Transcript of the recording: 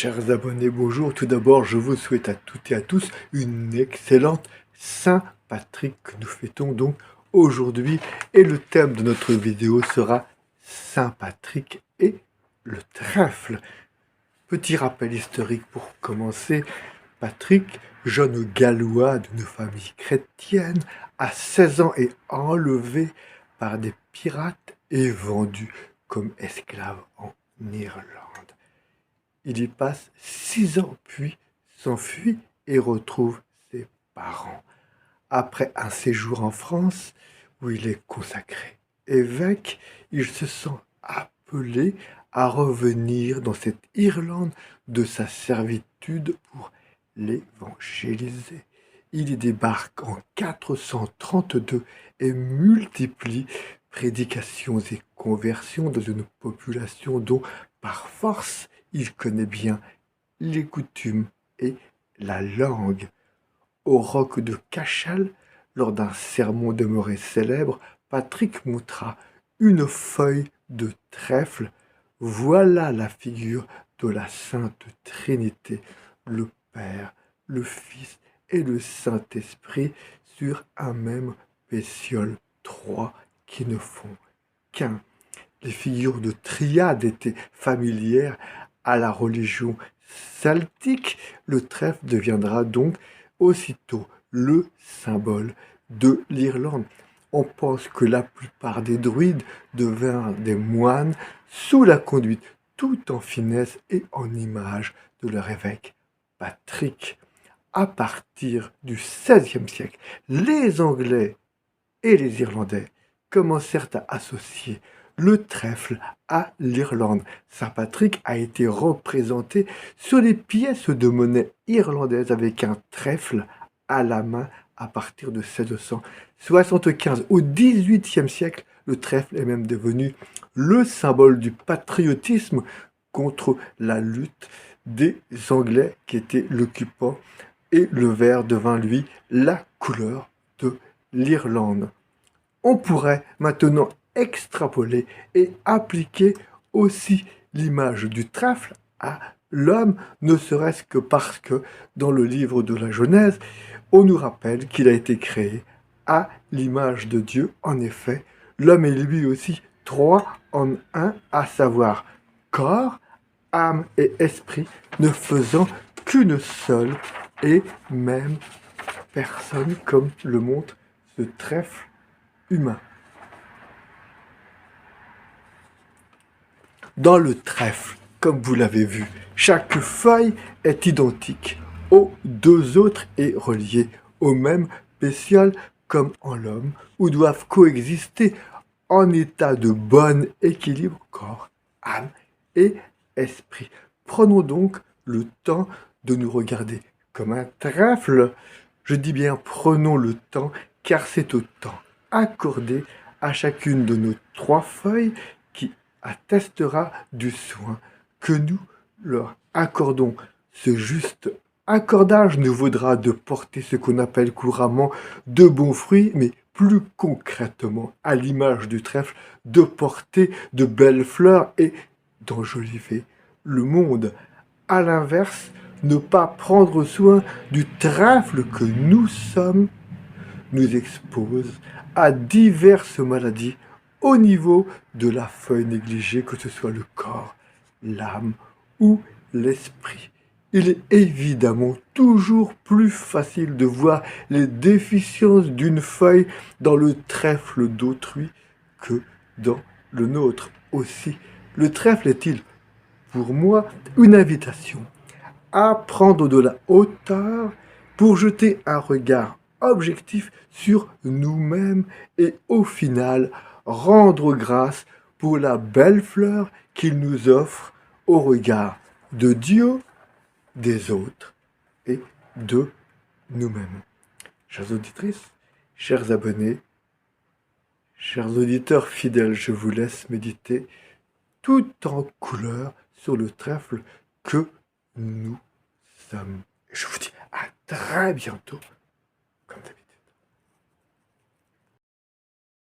Chers abonnés, bonjour. Tout d'abord, je vous souhaite à toutes et à tous une excellente Saint-Patrick que nous fêtons donc aujourd'hui. Et le thème de notre vidéo sera Saint-Patrick et le trèfle. Petit rappel historique pour commencer. Patrick, jeune gallois d'une famille chrétienne, à 16 ans est enlevé par des pirates et vendu comme esclave en Irlande. Il y passe 6 ans, puis s'enfuit et retrouve ses parents. Après un séjour en France, où il est consacré évêque, il se sent appelé à revenir dans cette Irlande de sa servitude pour l'évangéliser. Il y débarque en 432 et multiplie prédications et conversions dans une population dont, par force, il connaît bien les coutumes et la langue. Au roc de Cashel, lors d'un sermon demeuré célèbre, Patrick montra une feuille de trèfle. Voilà la figure de la Sainte Trinité, le Père, le Fils et le Saint-Esprit sur un même pétiole, trois qui ne font qu'un. Les figures de triade étaient familières à la religion celtique. Le trèfle deviendra donc aussitôt le symbole de l'Irlande. On pense que la plupart des druides devinrent des moines sous la conduite, tout en finesse et en image de leur évêque Patrick. À partir du XVIe siècle, les Anglais et les Irlandais commencèrent à associer le trèfle à l'Irlande. Saint-Patrick a été représenté sur les pièces de monnaie irlandaises avec un trèfle à la main à partir de 1675. Au XVIIIe siècle, le trèfle est même devenu le symbole du patriotisme contre la lutte des Anglais qui étaient l'occupant, et le vert devint, lui, la couleur de l'Irlande. On pourrait maintenant extrapoler et appliquer aussi l'image du trèfle à l'homme, ne serait-ce que parce que dans le livre de la Genèse, on nous rappelle qu'il a été créé à l'image de Dieu. En effet, l'homme est lui aussi trois en un, à savoir corps, âme et esprit, ne faisant qu'une seule et même personne, comme le montre ce trèfle humain. Dans le trèfle, comme vous l'avez vu, chaque feuille est identique aux deux autres et reliée au même pétiole, comme en l'homme, où doivent coexister en état de bon équilibre corps, âme et esprit. Prenons donc le temps de nous regarder comme un trèfle. Je dis bien prenons le temps, car c'est au temps accordé à chacune de nos trois feuilles qui attestera du soin que nous leur accordons. Ce juste accordage nous vaudra de porter ce qu'on appelle couramment de bons fruits, mais plus concrètement, à l'image du trèfle, de porter de belles fleurs et d'enjoliver le monde. À l'inverse, ne pas prendre soin du trèfle que nous sommes nous expose à diverses maladies au niveau de la feuille négligée, que ce soit le corps, l'âme ou l'esprit. Il est évidemment toujours plus facile de voir les déficiences d'une feuille dans le trèfle d'autrui que dans le nôtre. Aussi, le trèfle est-il, pour moi, une invitation à prendre de la hauteur pour jeter un regard objectif sur nous-mêmes et au final rendre grâce pour la belle fleur qu'il nous offre au regard de Dieu, des autres et de nous-mêmes. Chères auditrices, chers abonnés, chers auditeurs fidèles, je vous laisse méditer tout en couleur sur le trèfle que nous sommes. Je vous dis à très bientôt, comme d'habitude.